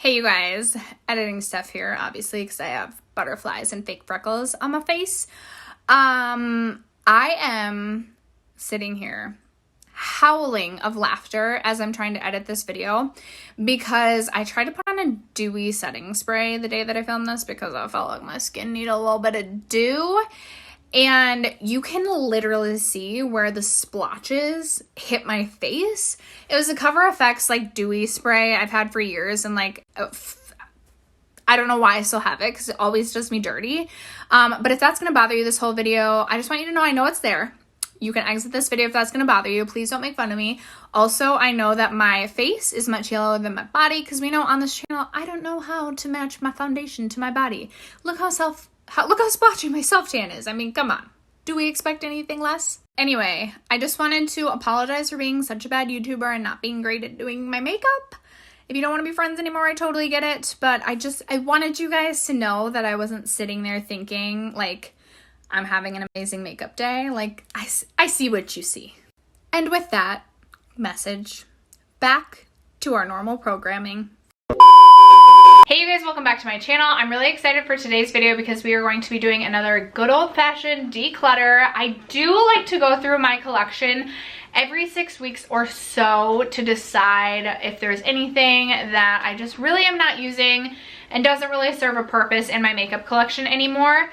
Hey you guys, editing stuff here, obviously, because I have butterflies and fake freckles on my face. I am sitting here howling of laughter as I'm trying to edit this video because I tried to put on a dewy setting spray the day that I filmed this because I felt like my skin needed a little bit of dew. And you can literally see where the splotches hit my face. It was a Cover FX like dewy spray I've had for years, and like I don't know why I still have it because it always does me dirty. But if that's gonna bother you this whole video, I just want you to know I know it's there. You can exit this video if that's gonna bother you. Please don't make fun of me. Also, I know that my face is much yellower than my body because we know on this channel I don't know how to match my foundation to my body. Look how splotchy my self-tan is. I mean, come on. Do we expect anything less? Anyway, I just wanted to apologize for being such a bad YouTuber and not being great at doing my makeup. If you don't want to be friends anymore, I totally get it. But I wanted you guys to know that I wasn't sitting there thinking, like, I'm having an amazing makeup day. Like, I see what you see. And with that message, back to our normal programming. Hey you guys, welcome back to my channel. I'm really excited for today's video because we are going to be doing another good old-fashioned declutter. I do like to go through my collection every 6 weeks or so to decide if there's anything that I just really am not using and doesn't really serve a purpose in my makeup collection anymore.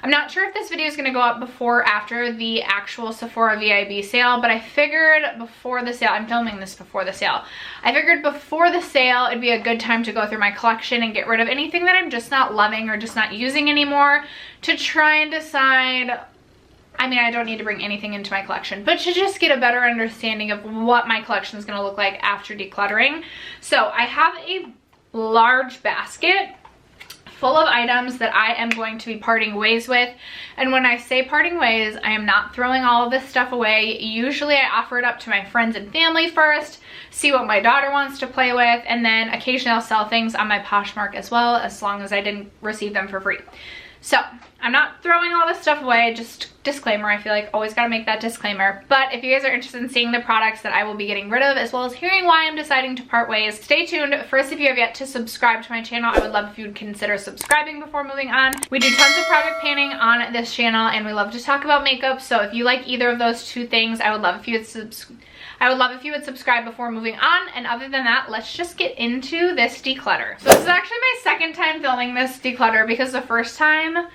I'm not sure if this video is going to go up before or after the actual Sephora VIB sale, but I figured before the sale, I'm filming this before the sale, I figured before the sale it'd be a good time to go through my collection and get rid of anything that I'm just not loving or just not using anymore to try and decide, I mean, I don't need to bring anything into my collection, but to just get a better understanding of what my collection is going to look like after decluttering. So I have a large basket full of items that I am going to be parting ways with. And when I say parting ways, I am not throwing all of this stuff away. Usually I offer it up to my friends and family first, see what my daughter wants to play with, and then occasionally I'll sell things on my Poshmark as well, as long as I didn't receive them for free. So I'm not throwing all this stuff away, just disclaimer. I feel like always gotta make that disclaimer. But if you guys are interested in seeing the products that I will be getting rid of, as well as hearing why I'm deciding to part ways, stay tuned. First, if you have yet to subscribe to my channel, I would love if you would consider subscribing before moving on. We do tons of product painting on this channel, and we love to talk about makeup. So if you like either of those two things, I would love if you would subscribe before moving on. And other than that, let's just get into this declutter. So this is actually my second time filming this declutter because the first time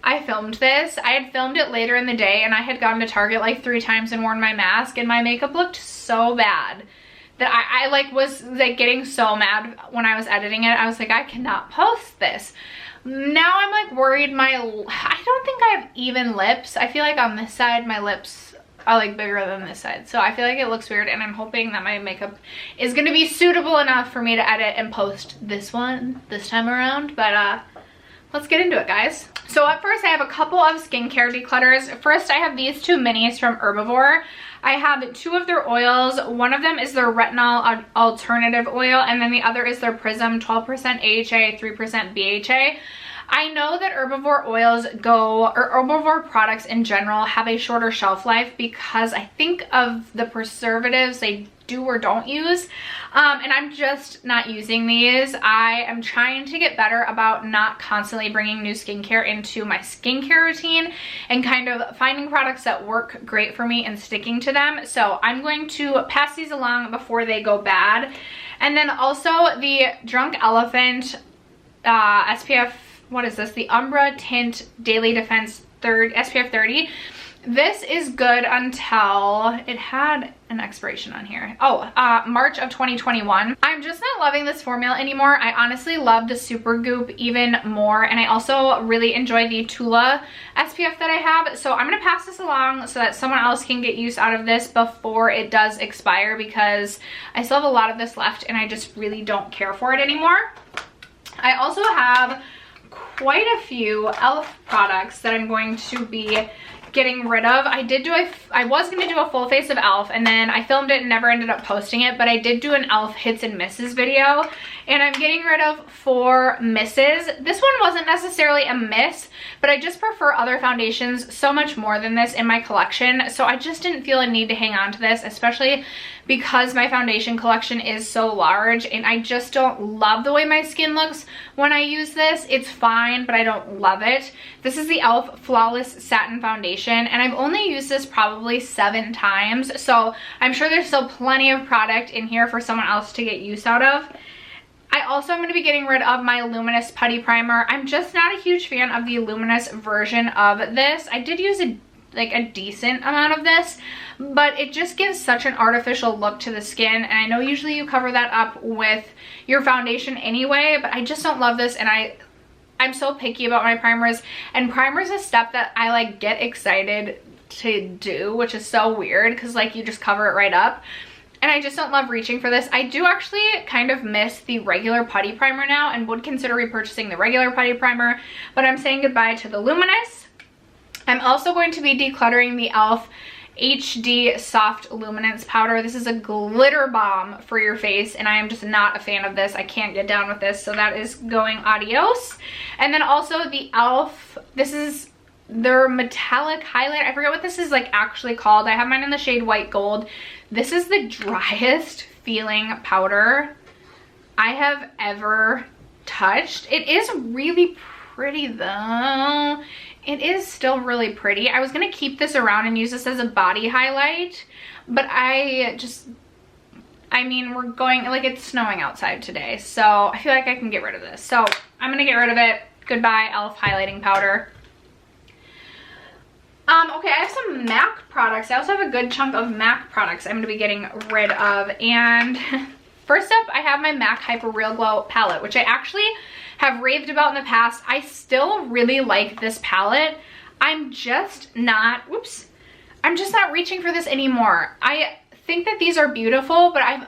I filmed this, I had filmed it later in the day and I had gone to Target like 3 times and worn my mask, and my makeup looked so bad that I was getting so mad when I was editing it. I was like, I cannot post this. Now I'm like worried I don't think I have even lips. I feel like on this side my lips are like bigger than this side, so I feel like it looks weird, and I'm hoping that my makeup is gonna be suitable enough for me to edit and post this one this time around. But let's get into it, guys. So at first I have a couple of skincare declutters. First I have these 2 minis from Herbivore. I have 2 of their oils. One of them is their retinol alternative oil, and then the other is their Prism 12% AHA, 3% BHA. I know that Herbivore oils Herbivore products in general have a shorter shelf life because I think of the preservatives they do or don't use, and I'm just not using these. I am trying to get better about not constantly bringing new skincare into my skincare routine and kind of finding products that work great for me and sticking to them. So I'm going to pass these along before they go bad. And then also the Drunk Elephant SPF, what is this? The Umbra Tint Daily Defense SPF 30. This is good until, it had an expiration on here. March of 2021. I'm just not loving this formula anymore. I honestly love the Supergoop even more, and I also really enjoy the Tula SPF that I have. So I'm gonna pass this along so that someone else can get use out of this before it does expire, because I still have a lot of this left and I just really don't care for it anymore. I also have quite a few e.l.f. products that I'm going to be getting rid of. I was going to do a full face of e.l.f. and then I filmed it and never ended up posting it, but I did do an e.l.f. hits and misses video, and I'm getting rid of 4 misses. This one wasn't necessarily a miss, but I just prefer other foundations so much more than this in my collection, so I just didn't feel a need to hang on to this, especially because my foundation collection is so large and I just don't love the way my skin looks when I use this. It's fine, but I don't love it. This is the e.l.f. Flawless Satin Foundation, and I've only used this probably 7 times, so I'm sure there's still plenty of product in here for someone else to get use out of. I also am going to be getting rid of my Luminous Putty Primer. I'm just not a huge fan of the Luminous version of this. I did use a decent amount of this, but it just gives such an artificial look to the skin, and I know usually you cover that up with your foundation anyway, but I just don't love this, and I'm so picky about my primers, and primer is a step that I like get excited to do, which is so weird because like you just cover it right up. And I just don't love reaching for this. I do actually kind of miss the regular putty primer now and would consider repurchasing the regular putty primer, but I'm saying goodbye to the Luminous. I'm also going to be decluttering the e.l.f. HD Soft Luminance Powder. This is a glitter bomb for your face, and I am just not a fan of this. I can't get down with this, so that is going adios. And then also the e.l.f., this is their metallic highlight. I forget what this is like actually called. I have mine in the shade White Gold. This is the driest feeling powder I have ever touched. It is really pretty though. It is still really pretty. I was gonna keep this around and use this as a body highlight, but I mean, we're going, like, it's snowing outside today, so I feel like I can get rid of this. So I'm gonna get rid of it. Goodbye, e.l.f. highlighting powder. Okay, I have some MAC products. I also have a good chunk of MAC products I'm going to be getting rid of. And first up, I have my MAC Hyper Real Glow palette, which I actually have raved about in the past. I still really like this palette. I'm just not reaching for this anymore. I think that these are beautiful, but I'm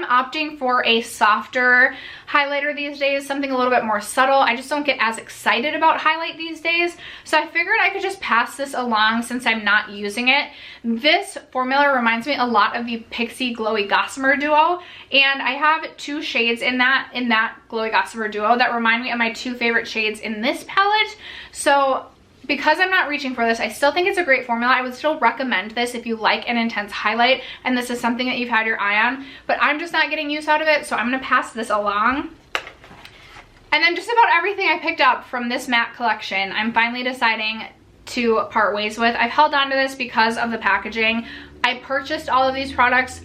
opting for a softer highlighter these days, something a little bit more subtle. I just don't get as excited about highlight these days, so I figured I could just pass this along since I'm not using it. This formula reminds me a lot of the Pixi Glowy Gossamer Duo, and I have 2 shades in that Glowy Gossamer Duo that remind me of my 2 favorite shades in this palette. So because I'm not reaching for this, I still think it's a great formula. I would still recommend this if you like an intense highlight and this is something that you've had your eye on, but I'm just not getting use out of it, so I'm gonna pass this along. And then just about everything I picked up from this MAC collection, I'm finally deciding to part ways with. I've held on to this because of the packaging. I purchased all of these products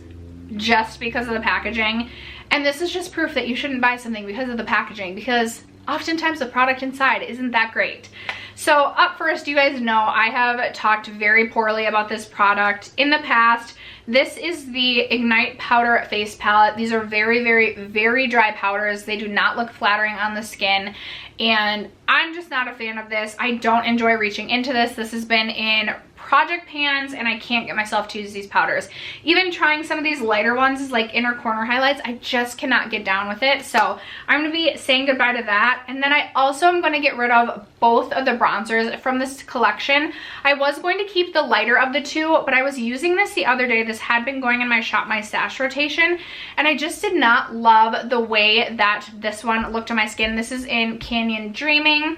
just because of the packaging, and this is just proof that you shouldn't buy something because of the packaging, because oftentimes the product inside isn't that great. So up first, you guys know I have talked very poorly about this product in the past. This is the Ignite Powder Face Palette. These are very, very, very dry powders. They do not look flattering on the skin, and I'm just not a fan of this. I don't enjoy reaching into this. This has been in project pans, and I can't get myself to use these powders. Even trying some of these lighter ones, like inner corner highlights, I just cannot get down with it. So I'm going to be saying goodbye to that. And then I also am going to get rid of both of the bronzers from this collection. I was going to keep the lighter of the 2, but I was using this the other day. This had been going in my Shop My Stash rotation, and I just did not love the way that this one looked on my skin. This is in Canyon Dreaming,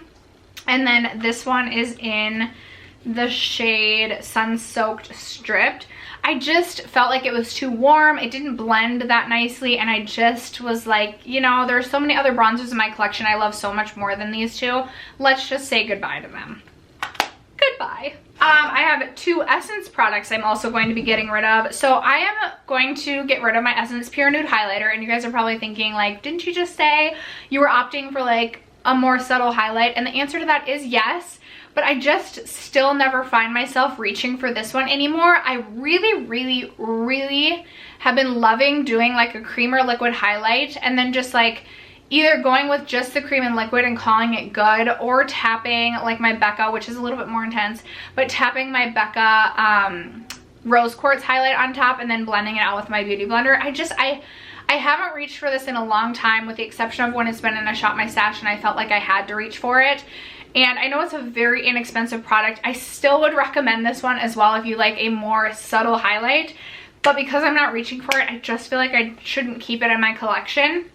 and then this one is in the shade Sun Soaked Stripped. I just felt like it was too warm. It didn't blend that nicely, and I just was like, you know, there's so many other bronzers in my collection I love so much more than these 2. Let's just say goodbye to them. Goodbye. I have 2 Essence products I'm also going to be getting rid of. So I am going to get rid of my Essence Pure Nude Highlighter, and you guys are probably thinking, like, didn't you just say you were opting for like a more subtle highlight? And the answer to that is yes. But I just still never find myself reaching for this one anymore. I really, really, really have been loving doing like a cream or liquid highlight, and then just like either going with just the cream and liquid and calling it good, or tapping like my Becca, which is a little bit more intense, but tapping my Becca Rose Quartz highlight on top and then blending it out with my Beauty Blender. I haven't reached for this in a long time, with the exception of when it's been in a Shop My Stash and I felt like I had to reach for it. And I know it's a very inexpensive product. I still would recommend this one as well if you like a more subtle highlight. But because I'm not reaching for it, I just feel like I shouldn't keep it in my collection.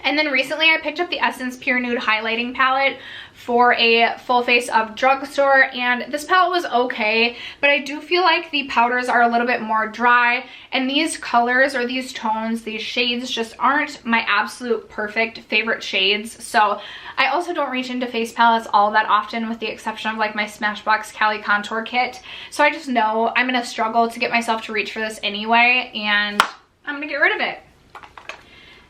And then recently I picked up the Essence Pure Nude Highlighting Palette for a full face of Drugstore, and this palette was okay, but I do feel like the powders are a little bit more dry, and these colors or these tones, these shades just aren't my absolute perfect favorite shades. So I also don't reach into face palettes all that often, with the exception of like my Smashbox Cali Contour Kit. So I just know I'm gonna struggle to get myself to reach for this anyway, and I'm gonna get rid of it.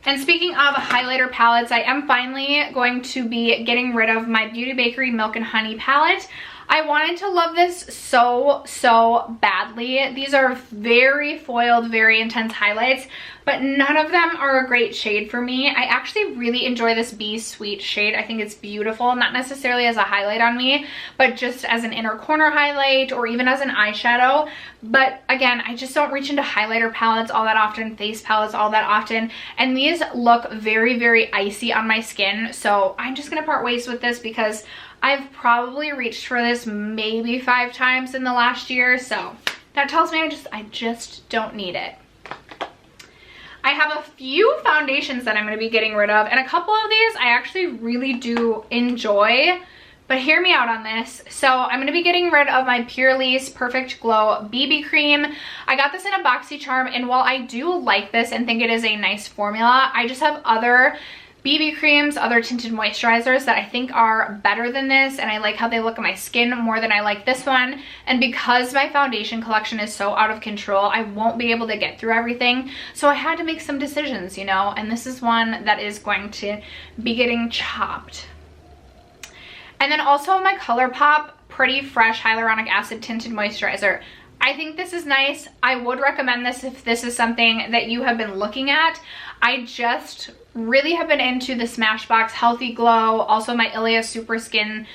And speaking of highlighter palettes, I am finally going to be getting rid of my Beauty Bakery Milk and Honey palette. I wanted to love this so badly. These are very foiled, very intense highlights, but none of them are a great shade for me. I actually really enjoy this Be Sweet shade. I think it's beautiful, not necessarily as a highlight on me, but just as an inner corner highlight or even as an eyeshadow. But again, I just don't reach into highlighter palettes all that often, face palettes all that often, and these look very icy on my skin. So I'm just gonna part ways with this because I've probably reached for this maybe 5 times in the last year, so that tells me I just don't need it. I have a few foundations that I'm going to be getting rid of, and a couple of these I actually really do enjoy, but hear me out on this. So I'm going to be getting rid of my Purlisse Perfect Glow BB Cream. I got this in a BoxyCharm, and while I do like this and think it is a nice formula, I just have other BB creams, other tinted moisturizers that I think are better than this, and I like how they look on my skin more than I like this one. And because my foundation collection is so out of control, I won't be able to get through everything. So I had to make some decisions, you know, and this is one that is going to be getting chopped. And then also my ColourPop Pretty Fresh Hyaluronic Acid Tinted Moisturizer. I think this is nice. I would recommend this if this is something that you have been looking at. I just really have been into the Smashbox Healthy Glow, also my Ilia Super Skin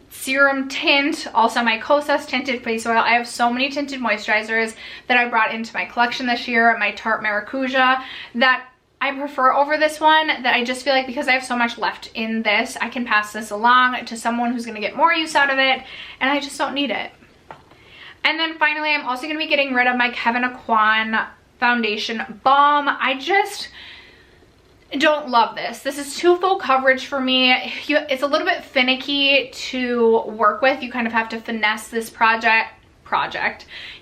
Serum Tint, also my Kosas Tinted Face Oil. I have so many tinted moisturizers that I brought into my collection this year, my Tarte Maracuja, that I prefer over this one, that I just feel like because I have so much left in this, I can pass this along to someone who's going to get more use out of it, and I just don't need it. And then finally, I'm also going to be getting rid of my Kevyn Aucoin Foundation Balm. I just don't love this. This is too full coverage for me. It's a little bit finicky to work with. You kind of have to finesse this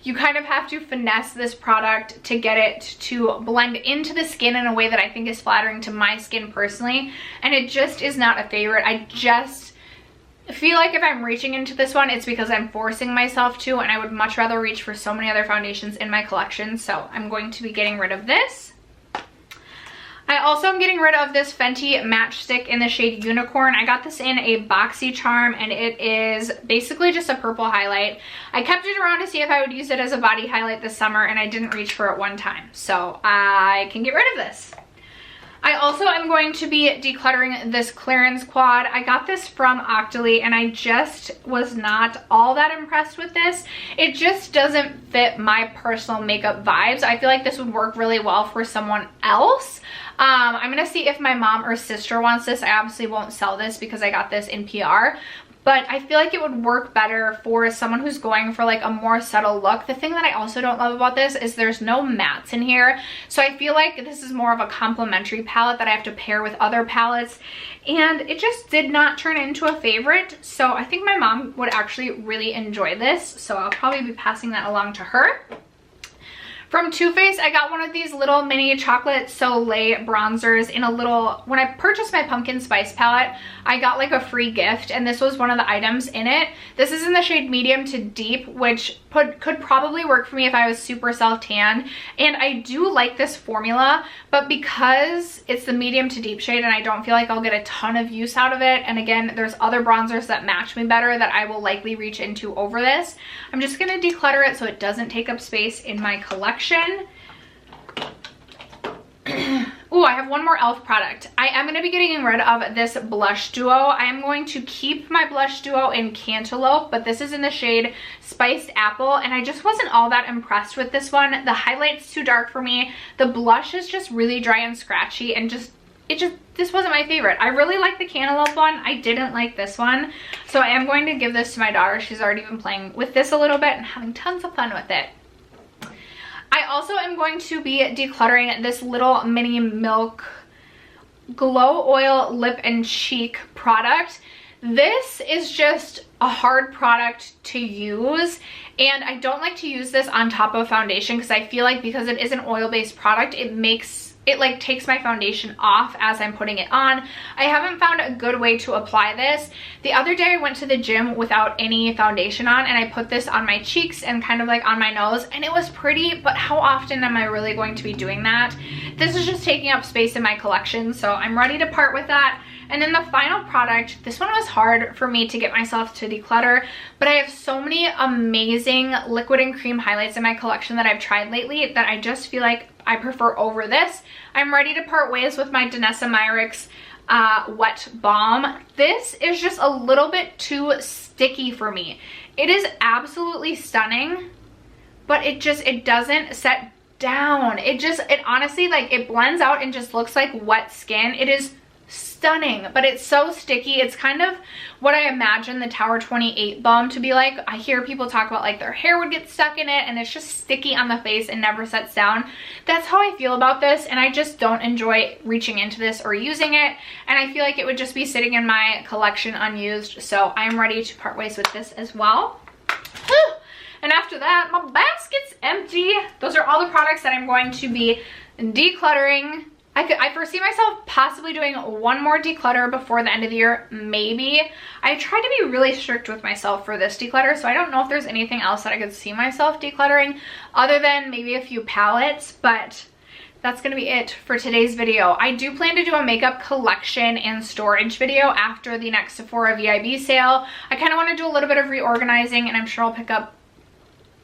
You kind of have to finesse this product to get it to blend into the skin in a way that I think is flattering to my skin personally. And it just is not a favorite. I just feel like if I'm reaching into this one, it's because I'm forcing myself to, and I would much rather reach for so many other foundations in my collection. So I'm going to be getting rid of this. I also am getting rid of this Fenty Matchstick in the shade Unicorn. I got this in a BoxyCharm, and it is basically just a purple highlight. I kept it around to see if I would use it as a body highlight this summer, and I didn't reach for it one time. So I can get rid of this. I also am going to be decluttering this clearance quad. I got this from Octoly, and I just was not all that impressed with this. It just doesn't fit my personal makeup vibes. I feel like this would work really well for someone else. I'm gonna see if my mom or sister wants this. I obviously won't sell this because I got this in PR, but I feel like it would work better for someone who's going for like a more subtle look. The thing that I also don't love about this is there's no mattes in here, so I feel like this is more of a complementary palette that I have to pair with other palettes, and it just did not turn into a favorite. So I think my mom would actually really enjoy this, so I'll probably be passing that along to her. From Too Faced, I got one of these little mini chocolate Soleil bronzers in a little, when I purchased my pumpkin spice palette, I got like a free gift, and this was one of the items in it. This is in the shade medium to deep, which could probably work for me if I was super self-tan, and I do like this formula, but because it's the medium to deep shade and I don't feel like I'll get a ton of use out of it, and again, there's other bronzers that match me better that I will likely reach into over this, I'm just gonna declutter it so it doesn't take up space in my collection. Oh, I have one more e.l.f. product. I am going to be getting rid of this blush duo. I am going to keep my blush duo in Cantaloupe, but this is in the shade Spiced Apple, and I just wasn't all that impressed with this one. The highlight's too dark for me. The blush is just really dry and scratchy, and this wasn't my favorite. I really like the Cantaloupe one. I didn't like this one. So I am going to give this to my daughter. She's already been playing with this a little bit and having tons of fun with it. I also am going to be decluttering this little mini milk Glow Oil Lip and Cheek product. This is just a hard product to use, and I don't like to use this on top of foundation because I feel like because it is an oil-based product, it like takes my foundation off as I'm putting it on. I haven't found a good way to apply this. The other day I went to the gym without any foundation on, and I put this on my cheeks and kind of like on my nose, and it was pretty, but how often am I really going to be doing that? This is just taking up space in my collection, so I'm ready to part with that. And then the final product, this one was hard for me to get myself to declutter, but I have so many amazing liquid and cream highlights in my collection that I've tried lately that I just feel like I prefer over this. I'm ready to part ways with my Danessa Myricks Wet Balm. This is just a little bit too sticky for me. It is absolutely stunning, but it doesn't set down. It honestly, like, it blends out and just looks like wet skin. It is stunning, but it's so sticky. It's kind of what I imagine the Tower 28 balm to be like. I hear people talk about like their hair would get stuck in it and it's just sticky on the face and never sets down. That's how I feel about this, and I just don't enjoy reaching into this or using it, and I feel like it would just be sitting in my collection unused, so I'm ready to part ways with this as well. And after that, my basket's empty. Those are all the products that I'm going to be decluttering. I foresee myself possibly doing one more declutter before the end of the year, maybe. I tried to be really strict with myself for this declutter, so I don't know if there's anything else that I could see myself decluttering other than maybe a few palettes, but that's gonna be it for today's video. I do plan to do a makeup collection and storage video after the next Sephora VIB sale. I kind of want to do a little bit of reorganizing, and I'm sure I'll pick up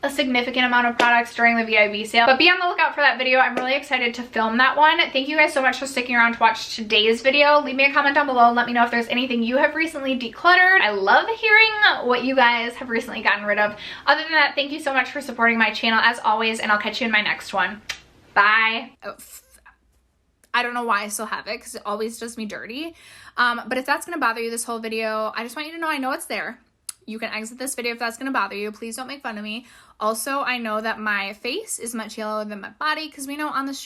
a significant amount of products during the VIB sale, but be on the lookout for that video. I'm really excited to film that one. Thank you guys so much for sticking around to watch today's video. Leave me a comment down below and let me know if there's anything you have recently decluttered. I love hearing what you guys have recently gotten rid of. Other than that, thank you so much for supporting my channel as always, and I'll catch you in my next one. Bye. I don't know why I still have it because it always does me dirty, but if that's gonna bother you this whole video, I just want you to know I know it's there. You can exit this video if that's gonna bother you. Please don't make fun of me. Also, I know that my face is much yellower than my body because we know on this channel